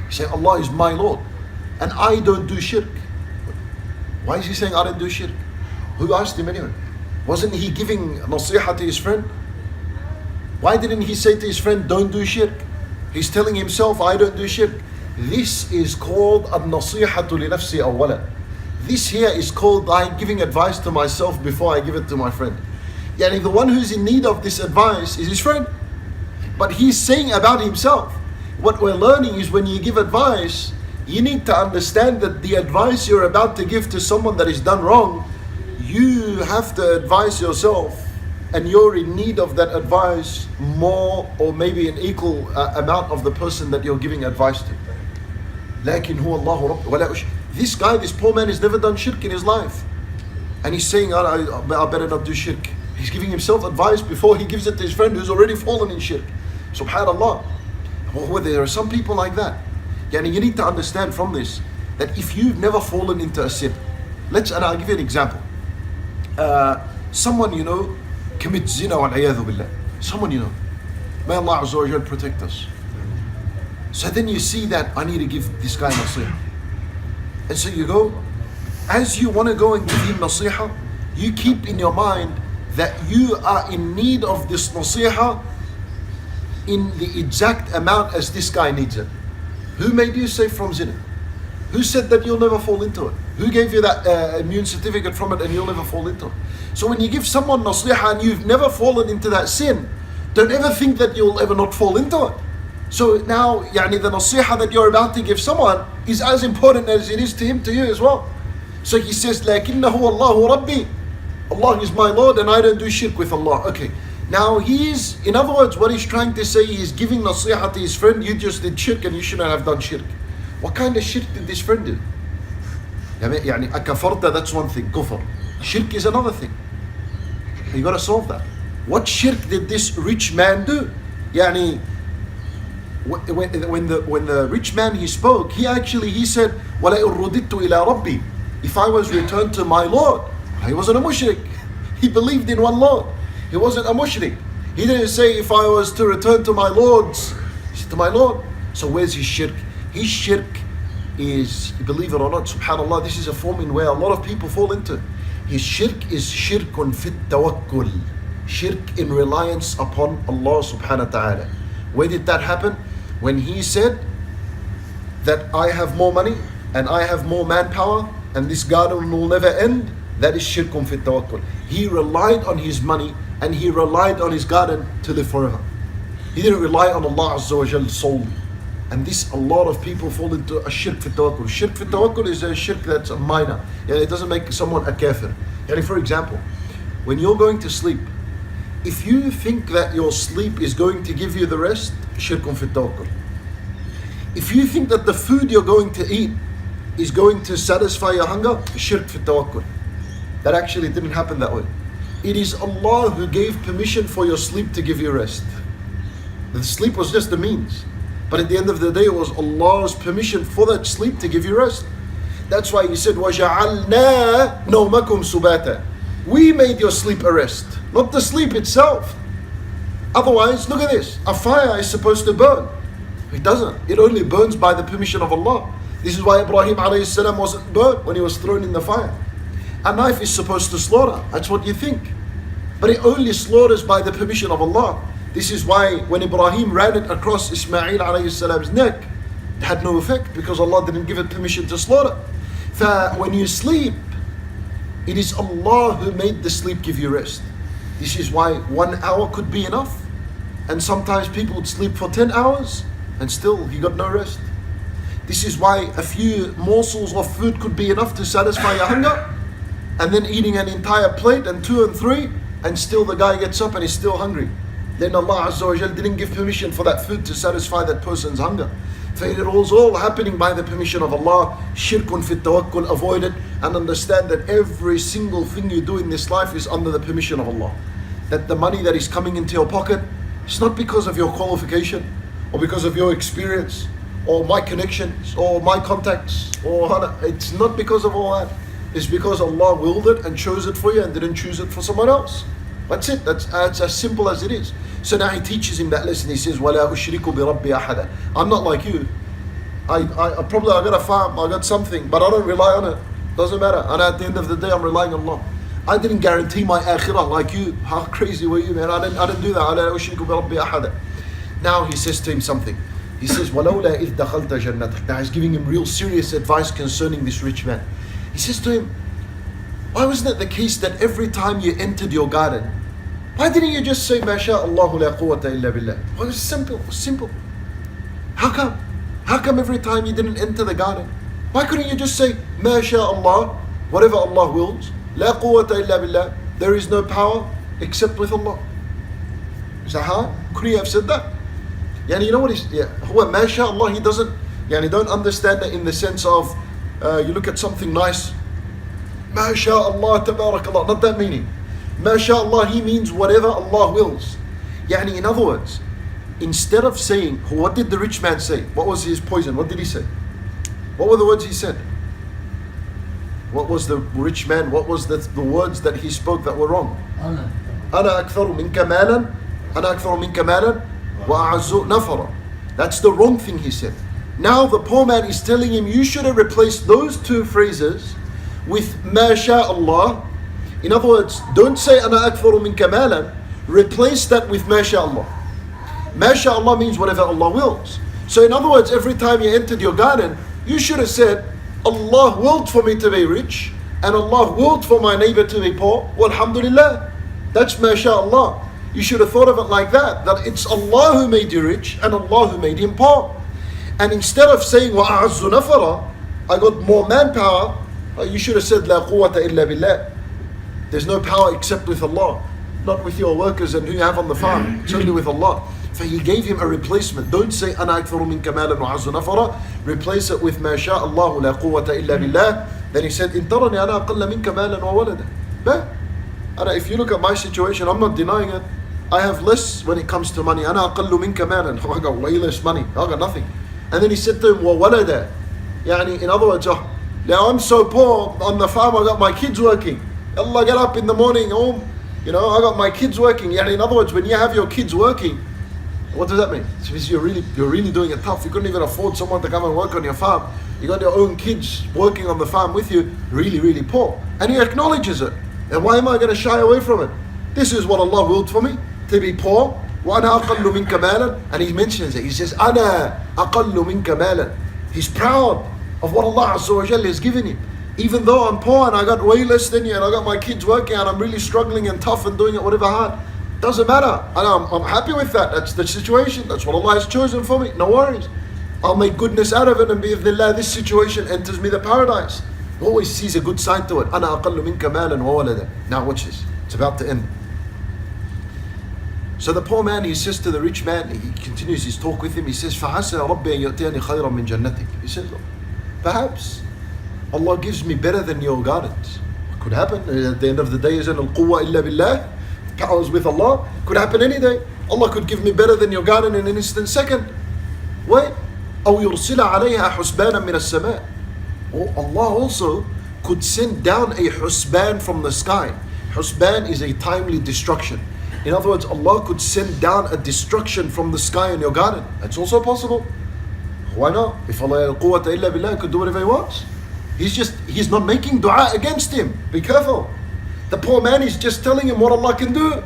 He said, Allah is my Lord, and I don't do shirk. Why is he saying I don't do shirk? Who asked him anyway? Wasn't he giving nasiha to his friend? Why didn't he say to his friend, don't do shirk? He's telling himself, I don't do shirk. This is called an-nasihatu li nafsi awwala. This here is called I'm giving advice to myself before I give it to my friend. Yani the one who's in need of this advice is his friend. But he's saying about himself. What we're learning is when you give advice, you need to understand that the advice you're about to give to someone that is done wrong, you have to advise yourself, and you're in need of that advice more or maybe an equal amount of the person that you're giving advice to. لكن هو الله رب ولا أشرك. This guy, this poor man, has never done shirk in his life, and he's saying, I better not do shirk. He's giving himself advice before he gives it to his friend who's already fallen in shirk. Subhanallah. Well, there are some people like that. Yani, you need to understand from this that if you've never fallen into a sin, and I'll give you an example. Someone you know commits zina wal iyadhu billah. Someone you know. May Allah Azza wa Jal protect us. So then you see that I need to give this guy nasiha. And so you go, as you want to go and give him nasiha, you keep in your mind that you are in need of this nasiha in the exact amount as this guy needs it. Who made you safe from zina? Who said that you'll never fall into it? Who gave you that immune certificate from it and you'll never fall into it? So when you give someone nasiha and you've never fallen into that sin, don't ever think that you'll ever not fall into it. So now, yani, the nasiha that you're about to give someone is as important as it is to him, to you as well. So he says, لَكِنَّهُ اللَّهُ رَبِّي. Allah is my Lord and I don't do shirk with Allah. Okay. Now in other words, what he's trying to say, he's giving nasiha to his friend, you just did shirk and you shouldn't have done shirk. What kind of shirk did this friend do? يعني akafarta, that's one thing, kufr. Shirk is another thing. You got to solve that. What shirk did this rich man do? يعني when the rich man he spoke, he said, وَلَئِن رُدِدْتُ إِلَىٰ رَبِّي. If I was returned to my Lord. He wasn't a mushrik. He believed in one Lord. He wasn't a mushrik. He didn't say, if I was to return to my Lord's, he said, to my Lord. So where's his shirk? His shirk is, believe it or not, subhanAllah, this is a form in where a lot of people fall into. His shirk is shirkun fit tawakkul. Shirk in reliance upon Allah subhanahu wa ta'ala. Where did that happen? When he said that I have more money and I have more manpower and this garden will never end, that is shirkun fit tawakkul. He relied on his money and he relied on his garden to live forever. He didn't rely on Allah Azza wa Jal solely. And this, a lot of people fall into a shirk fit tawakkul. Shirk fit tawakkul is a shirk that's a minor. It doesn't make someone a kafir. For example, when you're going to sleep, if you think that your sleep is going to give you the rest, shirkun fit tawakkul. If you think that the food you're going to eat is going to satisfy your hunger, shirk fit tawakkul. That actually didn't happen that way. It is Allah who gave permission for your sleep to give you rest. The sleep was just the means. But at the end of the day, it was Allah's permission for that sleep to give you rest. That's why He said, وَجَعَلْنَا نَوْمَكُمْ سُبَاتًا. We made your sleep a rest, not the sleep itself. Otherwise, look at this. A fire is supposed to burn. It doesn't. It only burns by the permission of Allah. This is why Ibrahim a.s. wasn't burnt when he was thrown in the fire. A knife is supposed to slaughter. That's what you think. But it only slaughters by the permission of Allah. This is why when Ibrahim ran it across Ismail a.s.'s neck, it had no effect because Allah didn't give it permission to slaughter. When you sleep, it is Allah who made the sleep give you rest. This is why 1 hour could be enough. And sometimes people would sleep for 10 hours and still he got no rest. This is why a few morsels of food could be enough to satisfy your hunger. And then eating an entire plate and 2 and 3 and still the guy gets up and he's still hungry. Then Allah Azza wa Jal didn't give permission for that food to satisfy that person's hunger. So it was all happening by the permission of Allah. Shirkun fit tawakkul, avoid it and understand that every single thing you do in this life is under the permission of Allah. That the money that is coming into your pocket, it's not because of your qualification or because of your experience or my connections or my contacts, or it's not because of all that. It's because Allah willed it and chose it for you and didn't choose it for someone else. That's it. That's as simple as it is. So now he teaches him that lesson. He says, وَلَا أُشْرِكُ بِرَبِّي أَحَدًا. I'm not like you. I got a farm, I got something, but I don't rely on it. Doesn't matter. And at the end of the day, I'm relying on Allah. I didn't guarantee my akhirah like you. How crazy were you, man? I didn't do that. وَلَا أُشْرِكُ بِرَبِّي أَحَدًا. Now he says to him something. He says, وَلَوْلَا إِذْ دَخَلْتَ جَنَّتَكَ. Now he's giving him real serious advice concerning this rich man. He says to him, why wasn't it the case that every time you entered your garden, why didn't you just say, مَا شَاءَ اللَّهُ لَا قُوَّةَ إِلَّا بِاللَّهِ? Well, it was simple. It was simple. How come? How come every time you didn't enter the garden? Why couldn't you just say, مَا شَاءَ اللَّهُ, whatever Allah wills, لَا قُوَّةَ إِلَّا بِاللَّهِ, there is no power except with Allah? Is that hard? Could he have said that? You know what he's, هو ما شاء Allah, he doesn't, don't understand that in the sense of, you look at something nice, ما شاء الله تبارك الله, not that meaning. ما شاء Allah, he means whatever Allah wills. In other words, instead of saying, what did the rich man say? What was his poison? What did he say? What were the words he said? What was the rich man, what was the words that he spoke that were wrong? أنا أكثر منك مالا أنا أكثر منك مالا وأعز نفرا. That's the wrong thing he said. Now the poor man is telling him, you should have replaced those two phrases with ما شاء Allah. In other words, don't say أنا أكثر منك مالا. Replace that with ما شاء Allah. ما شاء Allah means whatever Allah wills. So in other words, every time you entered your garden, you should have said, Allah willed for me to be rich and Allah willed for my neighbor to be poor. Well, alhamdulillah. That's ما شاء Allah. You should have thought of it like that it's Allah who made you rich and Allah who made him poor. And instead of saying وَأَعَزُّ نَفَرًا, I got more manpower You should have said, La quwwata illa billah. There's no power except with Allah. Not with your workers and who you have on the farm. It's only with Allah. So he gave him a replacement. Don't say, Ana aktharu minka malan wa azzu nafara. Replace it with, Ma sha Allahu la quwwata illa billah. Then he said, In tarani ana aqalla minka malan wa walada. But if you look at my situation, I'm not denying it. I have less when it comes to money. Ana aqallu minka malan. I got way less money. I got nothing. And then he said to him, Wa walada. In other words, now I'm so poor on the farm, I got my kids working. Allah, get up in the morning, home. I got my kids working. In other words, when you have your kids working, what does that mean? It means you're really doing it tough. You couldn't even afford someone to come and work on your farm. You got your own kids working on the farm with you, really, really poor. And he acknowledges it. And why am I going to shy away from it? This is what Allah willed for me, to be poor. وَأَنَا أَقَلُّ مِنْكَ مَالًا. And he mentions it. He says, أَنَا أَقَلُّ مِنْكَ مَالًا. He's proud of what Allah Azza wa Jalla has given him. Even though I'm poor and I got way less than you and I got my kids working and I'm really struggling and tough and doing it whatever hard, doesn't matter. And I'm happy with that. That's the situation. That's what Allah has chosen for me. No worries. I'll make goodness out of it, and bi'idhnillah, this situation enters me the paradise. Always sees a good side to it. أَنَا أَقَلُّ مِنْكَ مَالًا وَوَلَدًا. Now watch this. It's about to end. So the poor man, he says to the rich man, he continues his talk with him, he says, فَعَسَى رَبِّي أَن يُؤْتِيَنِي خَيْرًا مِنْ جَنَّتِكَ. He says, look, perhaps Allah gives me better than your gardens. Could happen. At the end of the day, isn't al-quwwa illa billah? Powers with Allah. Could happen any day. Allah could give me better than your garden in an instant second. Wait. أو يرسل عليها حسبانا من السماء. Allah also could send down a husban from the sky. Husban is a timely destruction. In other words, Allah could send down a destruction from the sky in your garden. That's also possible. Why not? If Allah quwwata illa billah could do whatever He wants. He's not making dua against him. Be careful. The poor man is just telling him what Allah can do.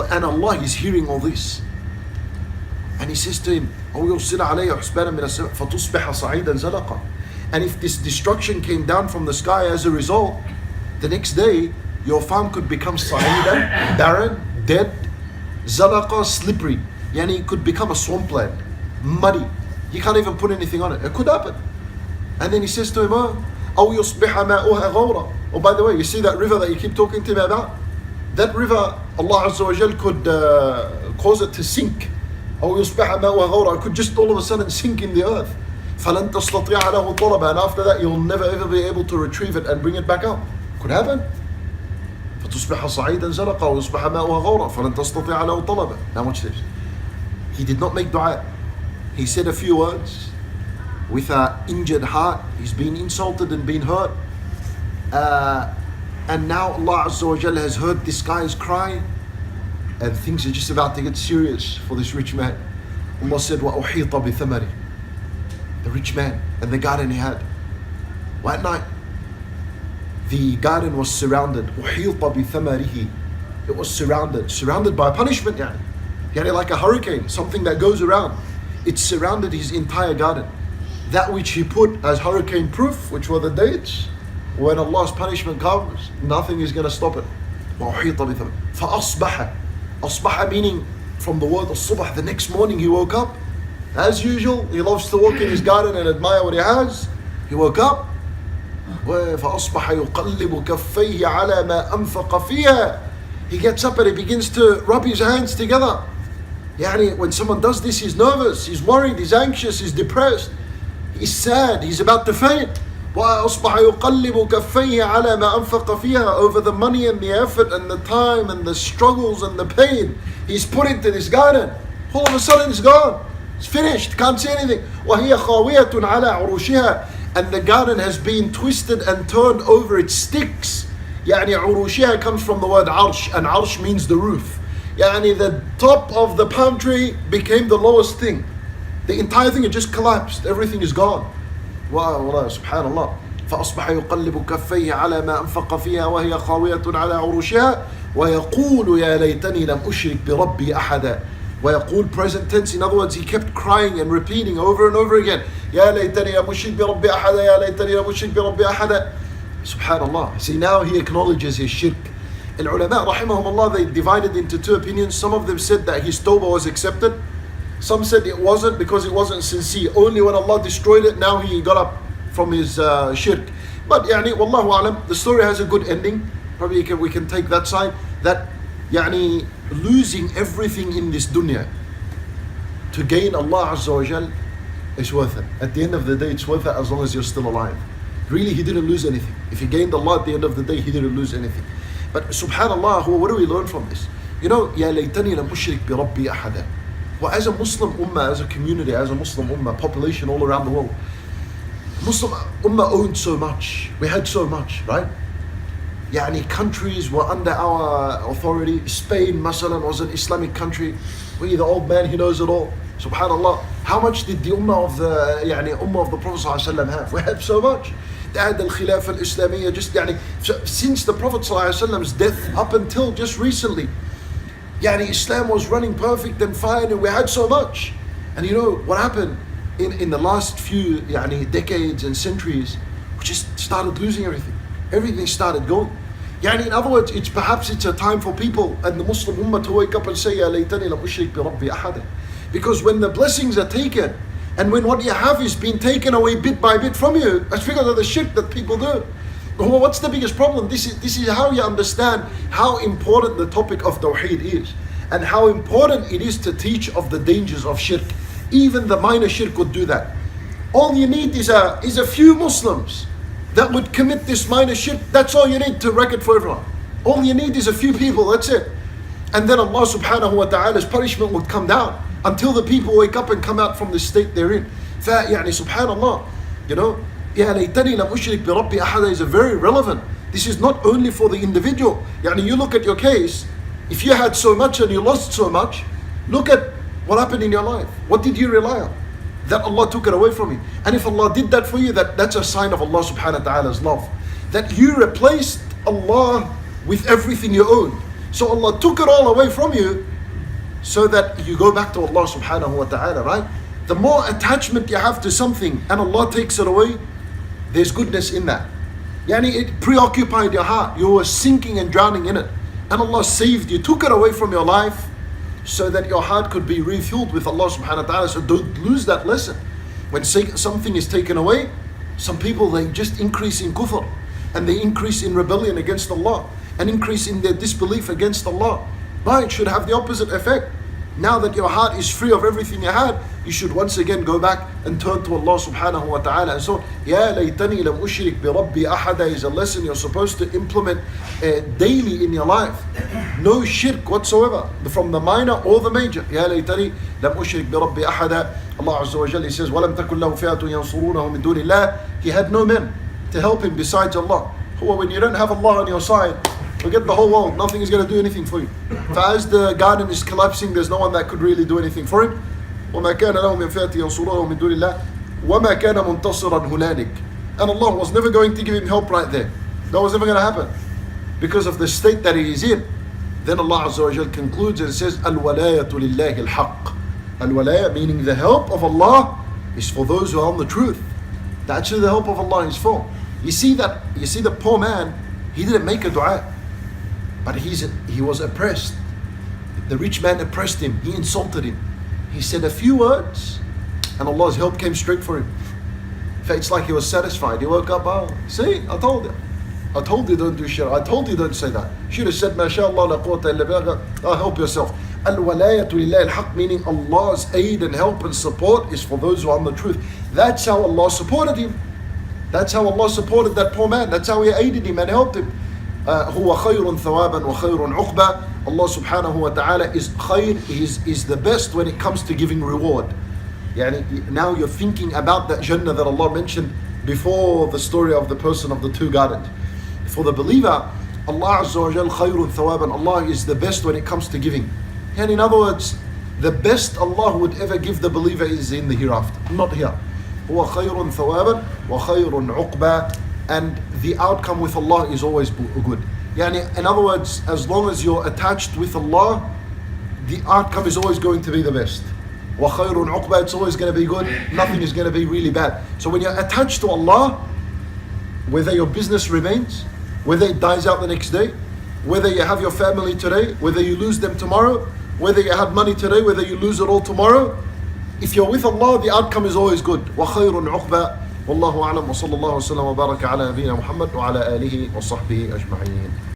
And Allah is hearing all this. And He says to him, أو يرسل عليها حسبانا من السماء فتصبح صعيدا زلقا. And if this destruction came down from the sky as a result, the next day your farm could become sa'idan, barren, dead, zalaqa, slippery. It could become a swampland, muddy. You can't even put anything on it. It could happen. And then he says to him, أو يصبح ماؤها غورا. Oh, by the way, you see that river that you keep talking to me about? That river, Allah Azza wa Jal could cause it to sink. أو يصبح ماؤها غورا. It could just all of a sudden sink in the earth. فلن تستطيع له طلبا. And after that, you'll never ever be able to retrieve it and bring it back up. Could happen. فتصبح صعيدا زلقا ويصبح ماؤها غورا فلن تستطيع له طلبا. Now watch this. He did not make dua. He said a few words with an injured heart. He's been insulted and been hurt. And now Allah Azza wa Jalla has heard this guy's cry, and things are just about to get serious for this rich man. Allah said, وَأُحِيطَ بِثَمَرِ. The rich man and the garden he had. One night, the garden was surrounded. أُحِيطَ بِثَمَرِهِ. It was surrounded by punishment. Like a hurricane, something that goes around. It surrounded his entire garden. That which he put as hurricane proof, which were the dates, when Allah's punishment comes, nothing is going to stop it. فَأَصْبَحَ. أصبح meaning from the word الصبح, the next morning he woke up. As usual, he loves to walk in his garden and admire what he has. He woke up. فَأَصْبَحَ يُقَلِّبُ كَفَّيْهِ عَلَى مَا أَنْفَقَ فِيهَا. He gets up and he begins to rub his hands together. When someone does this, he's nervous, he's worried, he's anxious, he's depressed. He's sad, he's about to faint. وَأَصْبَحَ يُقَلِّبُ كَفَّيْهِ عَلَى مَا أَنْفَقَ فِيهَا. Over the money and the effort and the time and the struggles and the pain he's put into this garden. All of a sudden it's gone. It's finished, can't see anything. وَهِيَ خَاوِيَةٌ عَلَى عُرُوشِهَا. And the garden has been twisted and turned over its sticks. عُرُوشِهَا comes from the word arsh, and arsh means the roof. The top of the palm tree became the lowest thing. The entire thing had just collapsed. Everything is gone. Wow, subhanallah. فأصبح يقلب كفيه على ما أنفق فيها وهي خاوية على عروشها ويقول يا ليتني لم أشرك بربي أحدا. ويقول, present tense. In other words, he kept crying and repeating over and over again. يا ليتني لم أشرك بربي أحدا. يا ليتني لم أشرك بربي أحدا. Subhanallah. See, now he acknowledges his shirk. And ulama, rahimahumullah, they divided into two opinions. Some of them said that his tawbah was accepted. Some said it wasn't because it wasn't sincere. Only when Allah destroyed it, now he got up from his shirk. But yani, wallahu alam, the story has a good ending. Probably we can take that side, that yani, losing everything in this dunya to gain Allah Azza wa Jal is worth it. At the end of the day, it's worth it as long as you're still alive. Really, he didn't lose anything. If he gained Allah at the end of the day, he didn't lose anything. But subhanallah, what do we learn from this? You know, Ya laytani lam ushrik bi rabbi ahada. Well, as a Muslim ummah, as a community, as a Muslim ummah, population all around the world, Muslim ummah owned so much. We had so much, right? Yani countries were under our authority. Spain, masalan, was an Islamic country. We, the old man, he knows it all. Subhanallah. How much did the ummah of the ummah of the Prophet ﷺ have? We had so much. They had the Khilafah al-Islamiyya, just since the Prophet ﷺ's death up until just recently. Islam was running perfect and fine, and we had so much. And you know what happened in the last few decades and centuries? We just started losing everything. Everything started going. In other words, perhaps it's a time for people and the Muslim ummah to wake up and say, Ya laytani lam ushrik bi rabbi ahada. Because when the blessings are taken, and when what you have is being taken away bit by bit from you, that's because of the shirk that people do. Well, what's the biggest problem? This is how you understand how important the topic of Tawheed is, and how important it is to teach of the dangers of shirk. Even the minor shirk would do that. All you need is a few Muslims that would commit this minor shirk. That's all you need to wreck it for everyone. All you need is a few people, that's it. And then Allah subhanahu wa ta'ala's punishment would come down until the people wake up and come out from the state they're in. Subhanallah, you know, Ya laytani lam ushrik bi rabbi ahada is a very relevant. This is not only for the individual. You look at your case, if you had so much and you lost so much, look at what happened in your life. What did you rely on? That Allah took it away from you. And if Allah did that for you, that's a sign of Allah subhanahu wa ta'ala's love. That you replaced Allah with everything you own. So Allah took it all away from you so that you go back to Allah subhanahu wa ta'ala, right? The more attachment you have to something and Allah takes it away, there's goodness in that. It preoccupied your heart. You were sinking and drowning in it. And Allah saved you, took it away from your life so that your heart could be refueled with Allah subhanahu wa ta'ala. So don't lose that lesson. When something is taken away, some people, they just increase in kufr, and they increase in rebellion against Allah, and increase in their disbelief against Allah. But it should have the opposite effect. Now that your heart is free of everything you had, you should once again go back and turn to Allah subhanahu wa ta'ala. And so, Ya laytani lam ushrik bi rabbi ahada is a lesson you're supposed to implement daily in your life. No shirk whatsoever, from the minor or the major. Ya laytani lam ushrik bi rabbi ahada. Allah Azza wa Jalla, He says, وَلَمْ تَكُنْ لَهُ فِئَةٌ يَنْصُرُونَهُ مِنْ دُونِ اللَّهِ. He had no men to help him besides Allah. When you don't have Allah on your side, forget the whole world, nothing is going to do anything for you. As the garden is collapsing, there's no one that could really do anything for him. وَمَا كَانَ لَهُ مِنْ فِئَةٍ يَنْصُرُونَهُ مِنْ دُونِ اللَّهِ وَمَا كَانَ مُنْتَصِرًا هُنَالِكَ. And Allah was never going to give him help right there. That was never going to happen because of the state that he is in. Then Allah Azza wa Jal concludes and says, الْوَلَايَةُ لِلَّهِ الْحَقِّ. Al-walaya, meaning the help of Allah is for those who are on the truth. That's who the help of Allah is for. You see the poor man, he didn't make a dua, but he was oppressed. The rich man oppressed him, he insulted him. He said a few words and Allah's help came straight for him. It's like he was satisfied. He woke up, see, I told you don't do shirk. I told you don't say that. Should have said, MashaAllah la quwwata illa billah. Help yourself. Al-walayatu lillahi al-haq, meaning Allah's aid and help and support is for those who are on the truth. That's how Allah supported him. That's how Allah supported that poor man. That's how He aided him and helped him. هو خير ثوابا وخير عقبا. Allah subhanahu wa ta'ala is khair, is the best when it comes to giving reward. Now you're thinking about that Jannah that Allah mentioned before the story of the person of the two gardens. For the believer, Allah Azza wa Jal khayrun thawaban, Allah is the best when it comes to giving. And in other words, the best Allah would ever give the believer is in the hereafter, not here. هو خير ثوابا وخير عقبا, and the outcome with Allah is always good. In other words, as long as you're attached with Allah, the outcome is always going to be the best. وَخَيْرٌ عُقْبَى, it's always going to be good, nothing is going to be really bad. So when you're attached to Allah, whether your business remains, whether it dies out the next day, whether you have your family today, whether you lose them tomorrow, whether you have money today, whether you lose it all tomorrow, if you're with Allah, the outcome is always good. وَخَيْرٌ عُقْبَى والله أعلم وصلى الله وسلم وبارك على نبينا محمد وعلى آله وصحبه أجمعين.